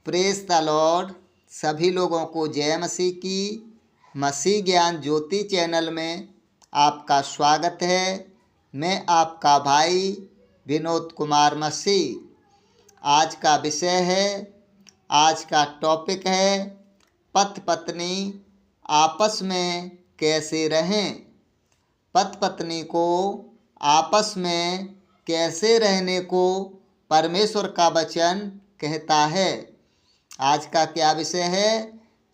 Praise the Lord. सभी लोगों को जय मसीह की। मसीह ज्ञान ज्योति चैनल में आपका स्वागत है। मैं आपका भाई विनोद कुमार मसीह। आज का विषय है, आज का टॉपिक है पति पत्नी आपस में कैसे रहें। पति पत्नी को आपस में कैसे रहने को परमेश्वर का वचन कहता है। आज का क्या विषय है,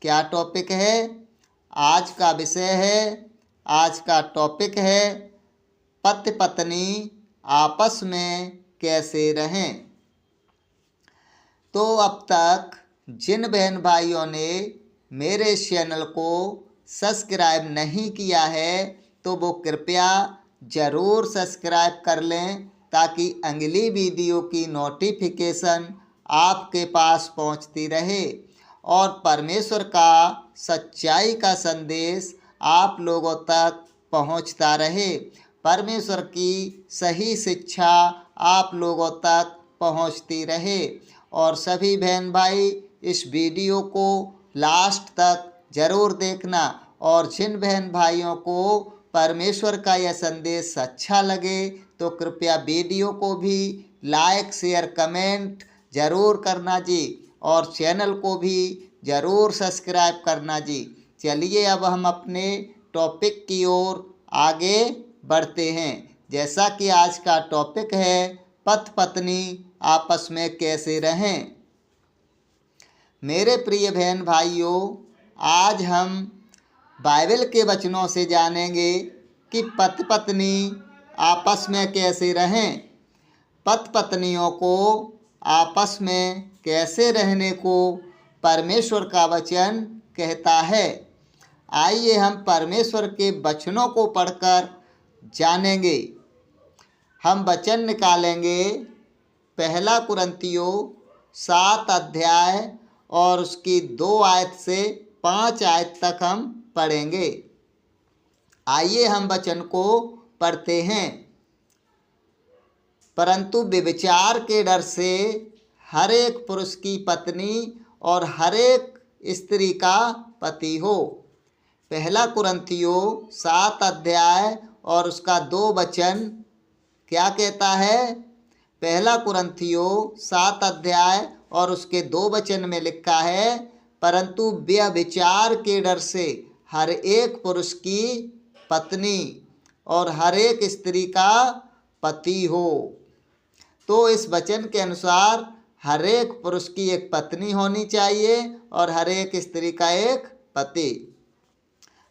क्या टॉपिक है? आज का विषय है, आज का टॉपिक है पति पत्नी आपस में कैसे रहें। तो अब तक जिन बहन भाइयों ने मेरे चैनल को सब्सक्राइब नहीं किया है तो वो कृपया ज़रूर सब्सक्राइब कर लें, ताकि अगली वीडियो की नोटिफिकेशन आपके पास पहुंचती रहे और परमेश्वर का सच्चाई का संदेश आप लोगों तक पहुंचता रहे। परमेश्वर की सही शिक्षा आप लोगों तक पहुंचती रहे। और सभी बहन भाई इस वीडियो को लास्ट तक ज़रूर देखना। और जिन बहन भाइयों को परमेश्वर का यह संदेश अच्छा लगे तो कृपया वीडियो को भी लाइक शेयर कमेंट ज़रूर करना जी, और चैनल को भी ज़रूर सब्सक्राइब करना जी। चलिए अब हम अपने टॉपिक की ओर आगे बढ़ते हैं। जैसा कि आज का टॉपिक है पति पत्नी आपस में कैसे रहें। मेरे प्रिय बहन भाइयों, आज हम बाइबल के वचनों से जानेंगे कि पति पत्नी आपस में कैसे रहें। पति पत्नियों को आपस में कैसे रहने को परमेश्वर का वचन कहता है। आइए हम परमेश्वर के वचनों को पढ़कर जानेंगे। हम वचन निकालेंगे 1 कुरिन्थियों 7 अध्याय और उसकी 2 आयत से 5 आयत तक हम पढ़ेंगे। आइए हम वचन को पढ़ते हैं। परंतु व्यभिचार के डर से हर एक पुरुष की पत्नी और हर एक स्त्री का पति हो। 1 कुरिन्थियों 7 अध्याय और उसका 2 वचन क्या कहता है? 1 कुरिन्थियों 7 अध्याय और उसके 2 वचन में लिखा है, परंतु व्यभिचार के डर से हर एक पुरुष की पत्नी और हर एक स्त्री का पति हो। तो इस वचन के अनुसार हर एक पुरुष की एक पत्नी होनी चाहिए और हर एक स्त्री का एक पति।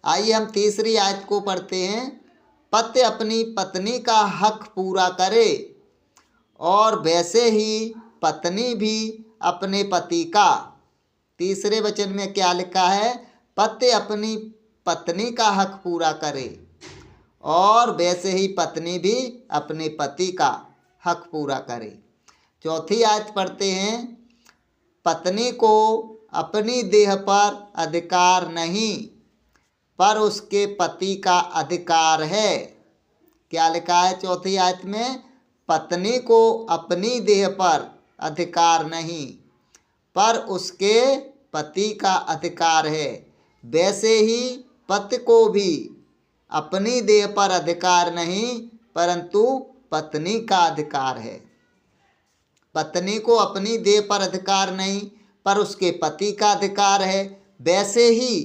आइए हम तीसरी आयत को पढ़ते हैं। पति अपनी पत्नी का हक पूरा करे और वैसे ही पत्नी भी अपने पति का। तीसरे वचन में क्या लिखा है? पति अपनी पत्नी का हक पूरा करे और वैसे ही पत्नी भी अपने पति का हक पूरा करे। चौथी आयत पढ़ते हैं। पत्नी को अपनी देह पर अधिकार नहीं, पर उसके पति का अधिकार है। क्या लिखा है चौथी आयत में? पत्नी को अपनी देह पर अधिकार नहीं, पर उसके पति का अधिकार है। वैसे ही पति को भी अपनी देह पर अधिकार नहीं, परंतु पत्नी का अधिकार है। पत्नी को अपनी देह पर अधिकार नहीं, पर उसके पति का अधिकार है। वैसे ही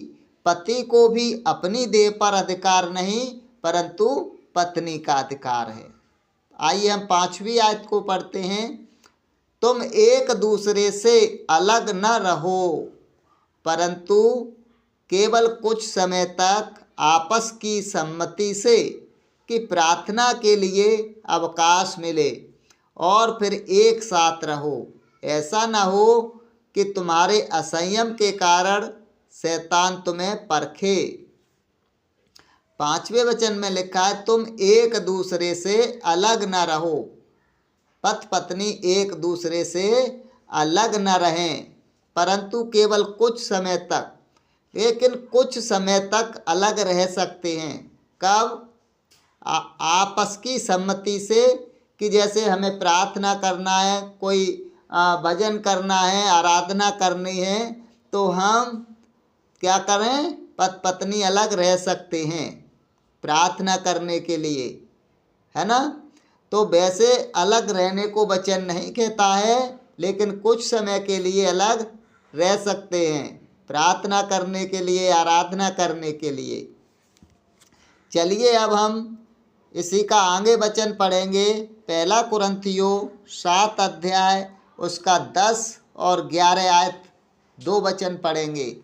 पति को भी अपनी देह पर अधिकार नहीं, परंतु पत्नी का अधिकार है। आइए हम 5वीं आयत को पढ़ते हैं। तुम एक दूसरे से अलग न रहो, परंतु केवल कुछ समय तक आपस की सम्मति से, कि प्रार्थना के लिए अवकाश मिले और फिर एक साथ रहो। ऐसा न हो कि तुम्हारे असंयम के कारण शैतान तुम्हें परखे। 5वें वचन में लिखा है, तुम एक दूसरे से अलग न रहो। पति पत्नी एक दूसरे से अलग न रहें, परंतु केवल कुछ समय तक। लेकिन कुछ समय तक अलग रह सकते हैं। कब? आपस की सम्मति से, कि जैसे हमें प्रार्थना करना है, कोई भजन करना है, आराधना करनी है, तो हम क्या करें, पति पत्नी अलग रह सकते हैं प्रार्थना करने के लिए, है ना। तो वैसे अलग रहने को वचन नहीं कहता है, लेकिन कुछ समय के लिए अलग रह सकते हैं प्रार्थना करने के लिए, आराधना करने के लिए। चलिए अब हम इसी का आगे वचन पढ़ेंगे। पहला कुरिन्थियों 7 अध्याय उसका 10 और 11 आयत 2 वचन पढ़ेंगे।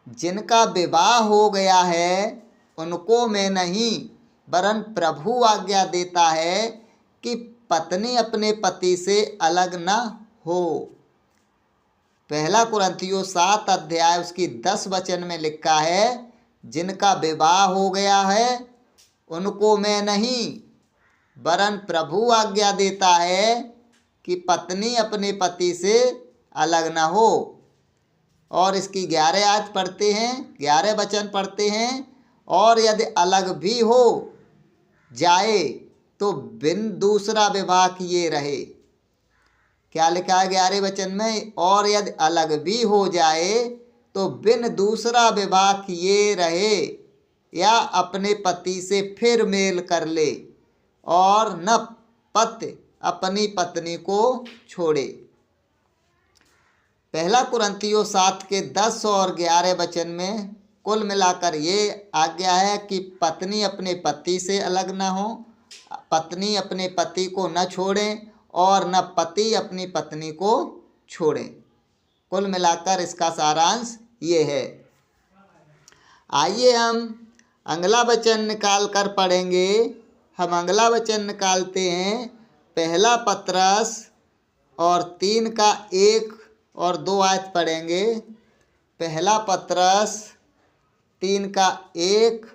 जिनका विवाह हो गया है उनको मैं नहीं, वरन प्रभु आज्ञा देता है कि पत्नी अपने पति से अलग न हो। पहला कुरिन्थियों 7 अध्याय उसकी 10 वचन में लिखा है, जिनका विवाह हो गया है उनको मैं नहीं, वरन प्रभु आज्ञा देता है कि पत्नी अपने पति से अलग न हो। और इसकी 11 आयत पढ़ते हैं, 11 वचन पढ़ते हैं। और यदि अलग भी हो जाए तो बिन दूसरा विवाह किए रहे। क्या लिखा है 11 वचन में? और यदि अलग भी हो जाए तो बिन दूसरा विवाह किए रहे, या अपने पति से फिर मेल कर ले, और न पति अपनी पत्नी को छोड़े। पहला कुरिन्थियों 7 के 10 और 11 वचन में कुल मिलाकर ये आज्ञा है कि पत्नी अपने पति से अलग न हो, पत्नी अपने पति को न छोड़ें, और न पति अपनी पत्नी को छोड़ें। कुल मिलाकर इसका सारांश ये है। आइए हम अगला वचन निकाल कर पढ़ेंगे। हम अगला वचन निकालते हैं पहला पतरस और 3 का 1 और 2 आयत पढ़ेंगे। पहला पतरस 3 का 1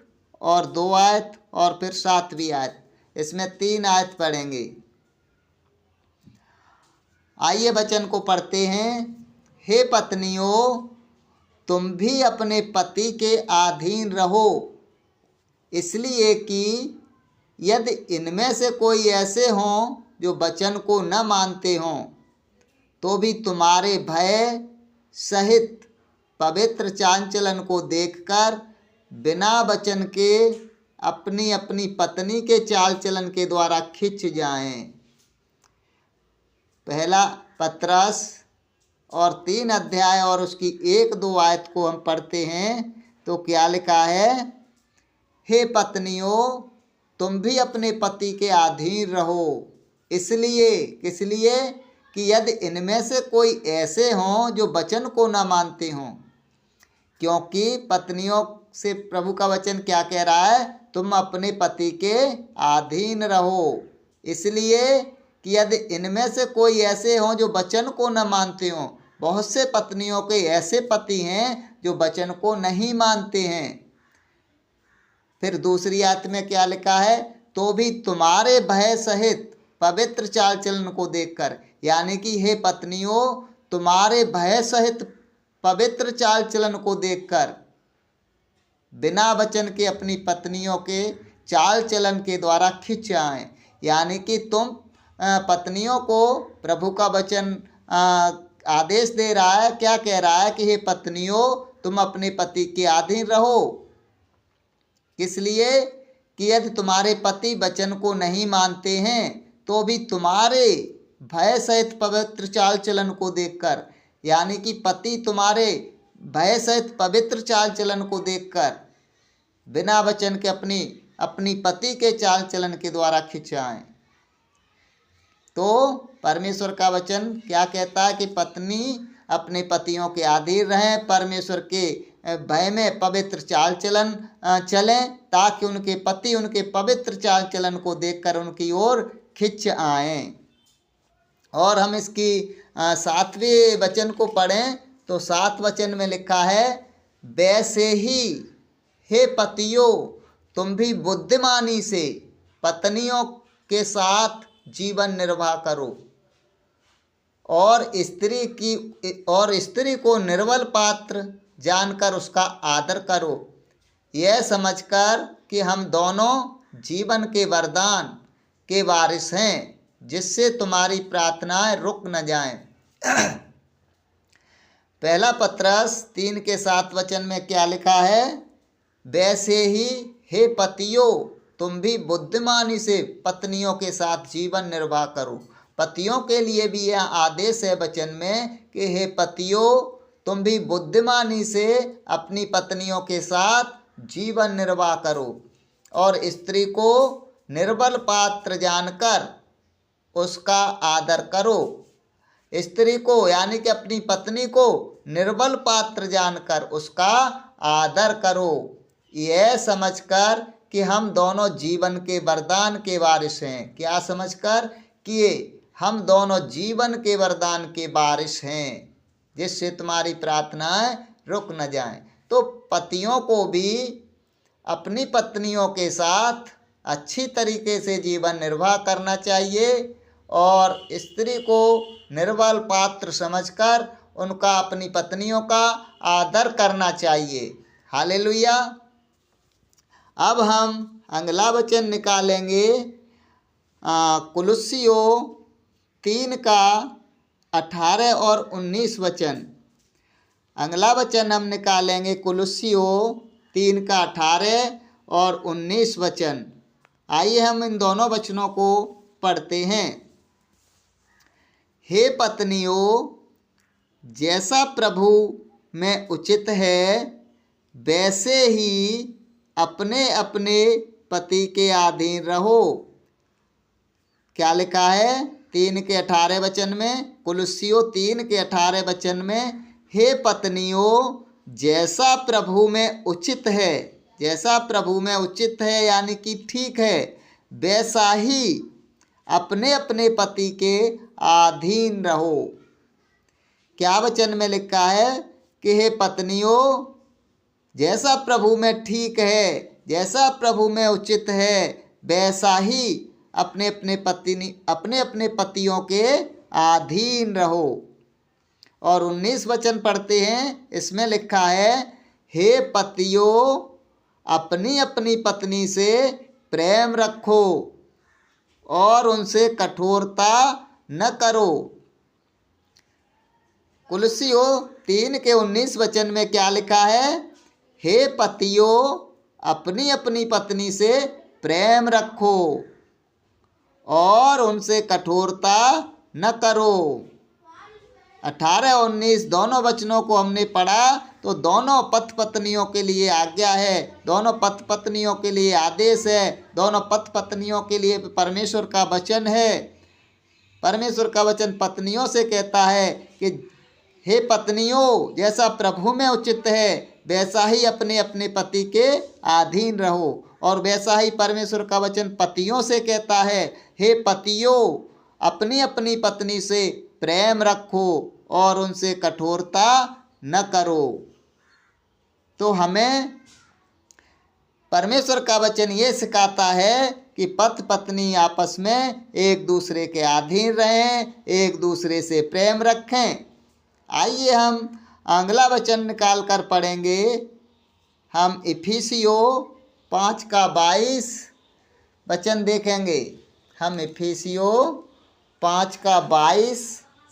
और 2 आयत और फिर 7वीं आयत, इसमें 3 आयत पढ़ेंगे। आइए वचन को पढ़ते हैं। हे पत्नियों, तुम भी अपने पति के अधीन रहो, इसलिए कि यदि इनमें से कोई ऐसे हों जो वचन को न मानते हों, तो भी तुम्हारे भय सहित पवित्र चाल-चलन को देखकर बिना वचन के अपनी अपनी पत्नी के चाल चलन के द्वारा खिंच जाएं। पहला पतरस और 3 अध्याय और उसकी 1-2 आयत को हम पढ़ते हैं तो क्या लिखा है? हे पत्नियों, तुम भी अपने पति के अधीन रहो, इसलिए किस लिए कि यदि इनमें से कोई ऐसे हों जो वचन को न मानते हों। क्योंकि पत्नियों से प्रभु का वचन क्या कह रहा है? तुम अपने पति के अधीन रहो, इसलिए कि यदि इनमें से कोई ऐसे हों जो वचन को न मानते हों। बहुत से पत्नियों के ऐसे पति हैं जो वचन को नहीं मानते हैं। फिर दूसरी आयत में क्या लिखा है? तो भी तुम्हारे भय सहित पवित्र चाल चलन को देखकर, यानी कि हे पत्नियों, तुम्हारे भय सहित पवित्र चाल चलन को देखकर बिना वचन के अपनी पत्नियों के चाल चलन के द्वारा खिंच आएं। यानी कि तुम पत्नियों को प्रभु का वचन आदेश दे रहा है। क्या कह रहा है कि हे पत्नियों, तुम अपने पति के अधीन रहो, इसलिए कि यदि तुम्हारे पति वचन को नहीं मानते हैं तो भी तुम्हारे भय सहित पवित्र चाल चलन को देखकर, यानी कि पति तुम्हारे भय सहित पवित्र चाल चलन को देखकर बिना वचन के अपनी पति के चाल चलन के द्वारा खिंचाएं। तो परमेश्वर का वचन क्या कहता है कि पत्नी अपने पतियों के अधीन रहें, परमेश्वर के भय में पवित्र चाल चलन चलें, ताकि उनके पति उनके पवित्र चाल चलन को देखकर उनकी ओर खिंच आएं। और हम इसकी 7वें वचन को पढ़ें तो 7 वचन में लिखा है, वैसे ही हे पतियों, तुम भी बुद्धिमानी से पत्नियों के साथ जीवन निर्वाह करो, और स्त्री को निर्बल पात्र जानकर उसका आदर करो, यह समझकर कि हम दोनों जीवन के वरदान के वारिस हैं, जिससे तुम्हारी प्रार्थनाएं रुक न जाएं। पहला पत्रस 3 के 7 वचन में क्या लिखा है? वैसे ही हे पतियों, तुम भी बुद्धिमानी से पत्नियों के साथ जीवन निर्वाह करो। पतियों के लिए भी यह आदेश है वचन में कि हे पतियों, तुम भी बुद्धिमानी से अपनी पत्नियों के साथ जीवन निर्वाह करो और स्त्री को निर्बल पात्र जानकर उसका आदर करो। स्त्री को यानी कि अपनी पत्नी को निर्बल पात्र जानकर उसका आदर करो, यह समझकर कि हम दोनों जीवन के वरदान के वारिस हैं। क्या समझकर? कि हम दोनों जीवन के वरदान के वारिस हैं, जिससे तुम्हारी प्रार्थनाएं रुक न जाएं। तो पतियों को भी अपनी पत्नियों के साथ अच्छी तरीके से जीवन निर्वाह करना चाहिए और स्त्री को निर्बल पात्र समझकर उनका, अपनी पत्नियों का आदर करना चाहिए। हालेलुया। अब हम अगला वचन निकालेंगे कुलुस्सियों 3 का 18 और 19 वचन। अगला वचन हम निकालेंगे कुलुस्सियों 3 का 18 और 19 वचन। आइए हम इन दोनों वचनों को पढ़ते हैं। हे पत्नियों, जैसा प्रभु में उचित है वैसे ही अपने अपने पति के अधीन रहो। क्या लिखा है? 3 के 18 वचन में, कुलुस्सियों 3 के 18 वचन में, हे पत्नियों, जैसा प्रभु में उचित है, जैसा प्रभु में उचित है यानी कि ठीक है, वैसा ही अपने अपने पति के अधीन रहो। क्या वचन में लिखा है? कि हे पत्नियों, जैसा प्रभु में ठीक है, जैसा प्रभु में उचित है, वैसा ही अपने अपने पतियों के अधीन रहो। और 19 वचन पढ़ते हैं। इसमें लिखा है, हे पतियों, अपनी अपनी पत्नी से प्रेम रखो और उनसे कठोरता न करो। कुलुस्सियों 3 के 19 वचन में क्या लिखा है? हे पतियों, अपनी अपनी पत्नी से प्रेम रखो और उनसे कठोरता न करो। 18 और 19 दोनों वचनों को हमने पढ़ा तो दोनों पति पत्नियों के लिए आज्ञा है, दोनों पति पत्नियों के लिए आदेश है, दोनों पति पत्नियों के लिए परमेश्वर का वचन है। परमेश्वर का वचन पत्नियों से कहता है कि हे पत्नियों, जैसा प्रभु में उचित है वैसा ही अपने अपने पति के अधीन रहो। और वैसा ही परमेश्वर का वचन पतियों से कहता है, हे पतियों, अपनी अपनी पत्नी से प्रेम रखो और उनसे कठोरता न करो। तो हमें परमेश्वर का वचन ये सिखाता है कि पति पत्नी आपस में एक दूसरे के अधीन रहें, एक दूसरे से प्रेम रखें। आइए हम अगला वचन निकाल कर पढ़ेंगे। हम इफिसियों 5 का 22 वचन देखेंगे। हम इफिसियों 5 का 22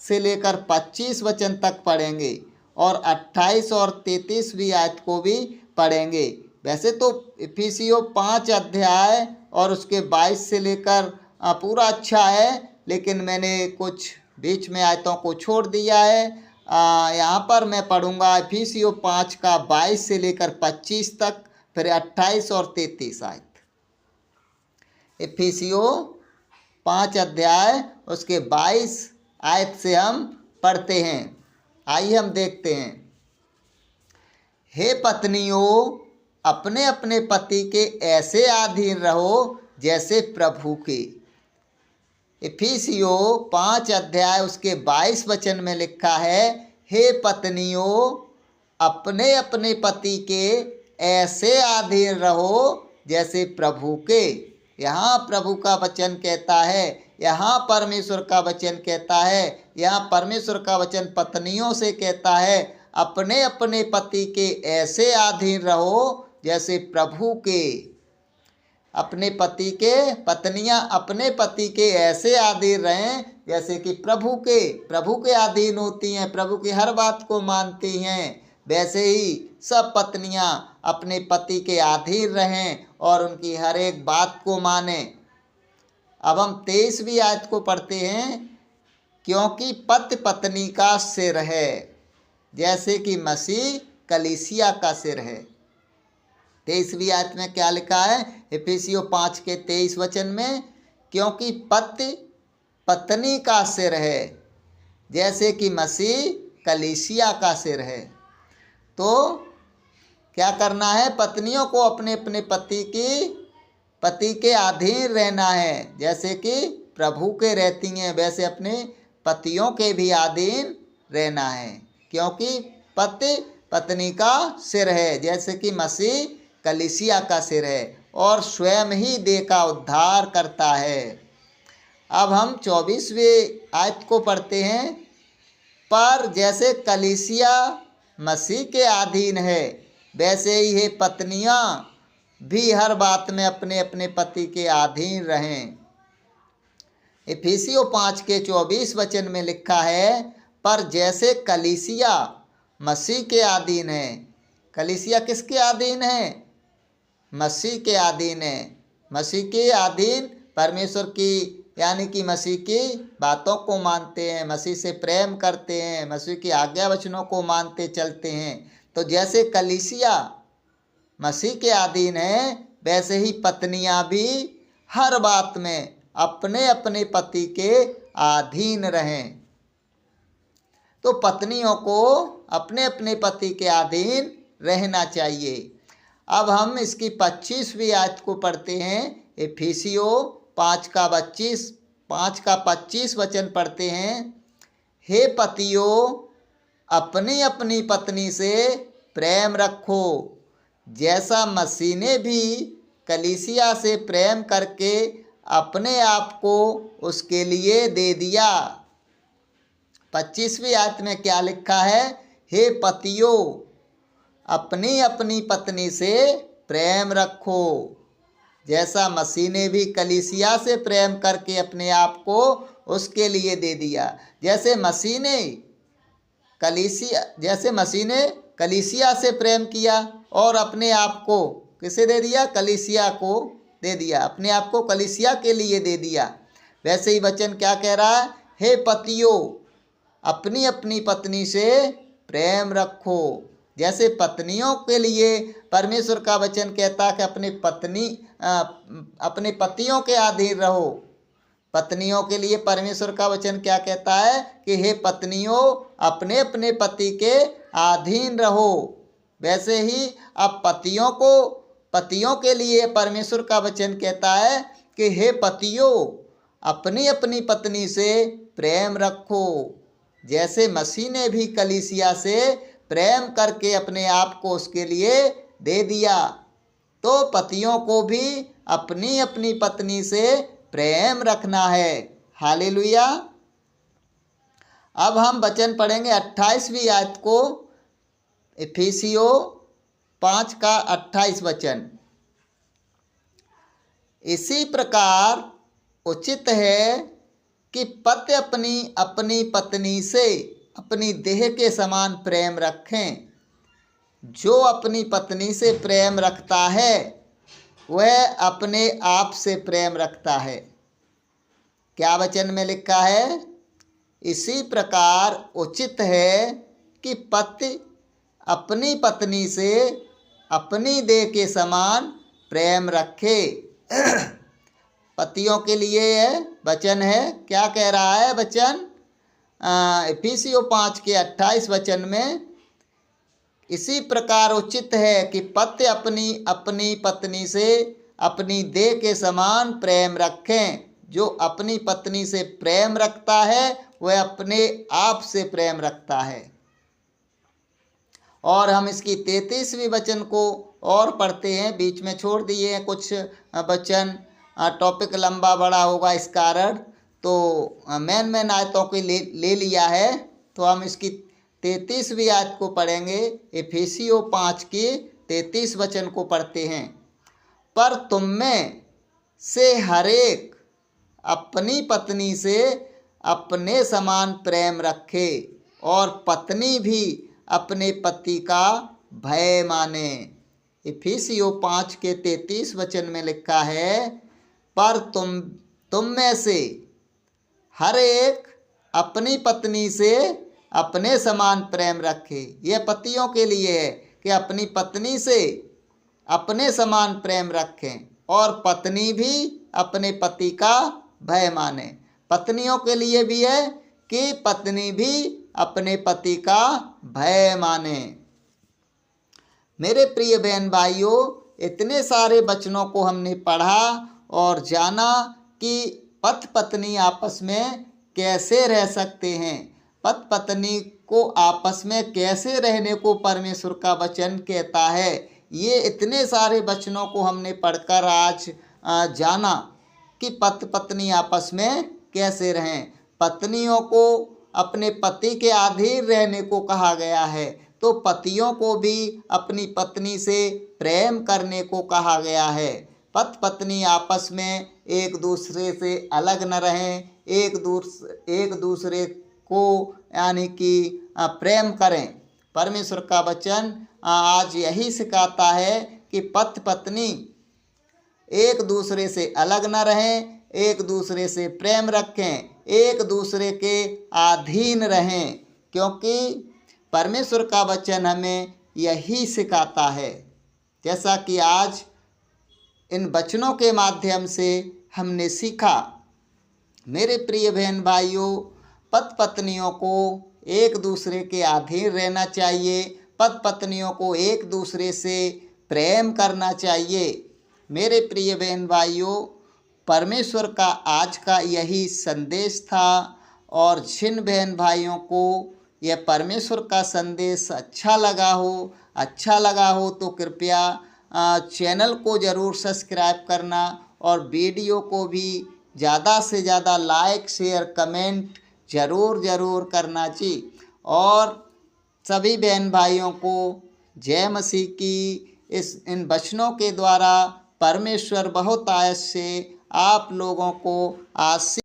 से लेकर 25 वचन तक पढ़ेंगे और 28 और 33वीं आयत को भी पढ़ेंगे। वैसे तो इफिसियों 5 अध्याय और उसके 22 से लेकर पूरा अच्छा है, लेकिन मैंने कुछ बीच में आयतों को छोड़ दिया है। यहाँ पर मैं पढ़ूंगा इफिसियों 5 का 22 से लेकर 25 तक, फिर 28 और 33 आयत। इफिसियों 5 अध्याय उसके 22 आयत से हम पढ़ते हैं। आइए हम देखते हैं। हे पत्नियों, अपने अपने पति के ऐसे अधीन रहो जैसे प्रभु के। इफिसियों 5 अध्याय उसके 22 वचन में लिखा है, हे पत्नियों, अपने अपने पति के ऐसे अधीन रहो जैसे प्रभु के। यहाँ प्रभु का वचन कहता है, यहाँ परमेश्वर का वचन कहता है, यहाँ परमेश्वर का वचन पत्नियों से कहता है, अपने अपने पति के ऐसे अधीन रहो जैसे प्रभु के। पत्नियां अपने पति के ऐसे अधीन रहें जैसे कि प्रभु के अधीन होती हैं, प्रभु की हर बात को मानती हैं। वैसे ही सब पत्नियां अपने पति के अधीन रहें और उनकी हर एक बात को मानें। अब हम 23वीं आयत को पढ़ते हैं। क्योंकि पति पत्नी का सिर है, जैसे कि मसीह कलीसिया का सिर है। 23वीं आयत में क्या लिखा है? इफिसियों 5 के 23 वचन में, क्योंकि पति पत्नी का सिर है, जैसे कि मसीह कलीसिया का सिर है। तो क्या करना है? पत्नियों को अपने अपने पति के अधीन रहना है। जैसे कि प्रभु के रहती हैं, वैसे अपने पतियों के भी अधीन रहना है। क्योंकि पति पत्नी का सिर है, जैसे कि मसीह कलीसिया का सिर है, और स्वयं ही देह का उद्धार करता है। अब हम 24वीं आयत को पढ़ते हैं। पर जैसे कलीसिया मसीह के अधीन है, वैसे ही ये पत्नियां भी हर बात में अपने अपने पति के अधीन रहें। इफिसियों 5 के 24 वचन में लिखा है, पर जैसे कलीसिया मसीह के अधीन है। कलीसिया किसके अधीन है? मसीह के अधीन है। मसीह के अधीन परमेश्वर की यानी कि मसीह की बातों को मानते हैं, मसीह से प्रेम करते हैं, मसीह की आज्ञा वचनों को मानते चलते हैं। तो जैसे कलीसिया मसीह के अधीन है, वैसे ही पत्नियां भी हर बात में अपने अपने पति के अधीन रहें। तो पत्नियों को अपने अपने पति के अधीन रहना चाहिए। अब हम इसकी 25वीं आयत को पढ़ते हैं। इफिसियों 5 का 25 वचन पढ़ते हैं। हे पतियों, अपनी अपनी पत्नी से प्रेम रखो, जैसा मसीह ने भी कलीसिया से प्रेम करके अपने आप को उसके लिए दे दिया। 25वीं आयत में क्या लिखा है? हे पतियों, अपनी अपनी पत्नी से प्रेम रखो, जैसा मसीह ने भी कलीसिया से प्रेम करके अपने आप को उसके लिए दे दिया। जैसे मसीह ने कलीसिया से प्रेम किया और अपने आप को किसे दे दिया? कलीसिया को दे दिया, अपने आप को कलीसिया के लिए दे दिया। वैसे ही वचन क्या कह रहा है? हे पतियों, अपनी अपनी पत्नी से प्रेम रखो। जैसे पत्नियों के लिए परमेश्वर का वचन कहता है कि अपने पतियों के अधीन रहो। पत्नियों के लिए परमेश्वर का वचन क्या कहता है? कि हे पत्नियों, अपने अपने पति के अधीन रहो। वैसे ही अब पतियों के लिए परमेश्वर का वचन कहता है कि हे पतियों, अपनी अपनी पत्नी से प्रेम रखो, जैसे मसीह ने भी कलीसिया से प्रेम करके अपने आप को उसके लिए दे दिया। तो पतियों को भी अपनी अपनी पत्नी से प्रेम रखना है। हालेलुया। अब हम वचन पढ़ेंगे 28वीं आयत को। इफिसियों 5 का 28 वचन। इसी प्रकार उचित है कि पति अपनी अपनी पत्नी से अपनी देह के समान प्रेम रखें। जो अपनी पत्नी से प्रेम रखता है वह अपने आप से प्रेम रखता है। क्या वचन में लिखा है? इसी प्रकार उचित है कि पति अपनी पत्नी से अपनी देह के समान प्रेम रखे। पतियों के लिए यह वचन है। क्या कह रहा है वचन? इफिसियों 5 के 28 वचन में, इसी प्रकार उचित है कि पति अपनी अपनी पत्नी से अपनी देह के समान प्रेम रखें। जो अपनी पत्नी से प्रेम रखता है वह अपने आप से प्रेम रखता है। और हम इसकी 33वीं वचन को और पढ़ते हैं। बीच में छोड़ दिए हैं कुछ वचन, टॉपिक लंबा बड़ा होगा इस कारण, तो मेन आयतों को ले लिया है। तो हम इसकी 33वीं आयत को पढ़ेंगे। इफिसियों 5 की 33 वचन को पढ़ते हैं। पर तुम में से हरेक अपनी पत्नी से अपने समान प्रेम रखे और पत्नी भी अपने पति का भय माने। इफिसियों 5:33 में लिखा है, पर तुम में से हर एक अपनी पत्नी से अपने समान प्रेम रखे। यह पतियों के लिए है कि अपनी पत्नी से अपने समान प्रेम रखें और पत्नी भी अपने पति का भय माने। पत्नियों के लिए भी है कि पत्नी भी अपने पति का भय माने। मेरे प्रिय बहन भाइयों, इतने सारे वचनों को हमने पढ़ा और जाना कि पति पत्नी आपस में कैसे रह सकते हैं, पति पत्नी को आपस में कैसे रहने को परमेश्वर का वचन कहता है। ये इतने सारे वचनों को हमने पढ़कर आज जाना कि पति पत्नी आपस में कैसे रहें। पत्नियों को अपने पति के अधीन रहने को कहा गया है, तो पतियों को भी अपनी पत्नी से प्रेम करने को कहा गया है। पति पत्नी आपस में एक दूसरे से अलग न रहें, एक दूसरे को यानी कि प्रेम करें। परमेश्वर का वचन आज यही सिखाता है कि पति पत्नी एक दूसरे से अलग न रहें, एक दूसरे से प्रेम रखें, एक दूसरे के अधीन रहें, क्योंकि परमेश्वर का वचन हमें यही सिखाता है। जैसा कि आज इन वचनों के माध्यम से हमने सीखा। मेरे प्रिय बहन भाइयों, पति पत्नियों को एक दूसरे के अधीन रहना चाहिए, पति पत्नियों को एक दूसरे से प्रेम करना चाहिए। मेरे प्रिय बहन भाइयों, परमेश्वर का आज का यही संदेश था और जिन बहन भाइयों को यह परमेश्वर का संदेश अच्छा लगा हो तो कृपया चैनल को ज़रूर सब्सक्राइब करना और वीडियो को भी ज़्यादा से ज़्यादा लाइक शेयर कमेंट ज़रूर करना चाहिए। और सभी बहन भाइयों को जय मसीह की। इन वचनों के द्वारा परमेश्वर बहुत आयत से आप लोगों को आशीष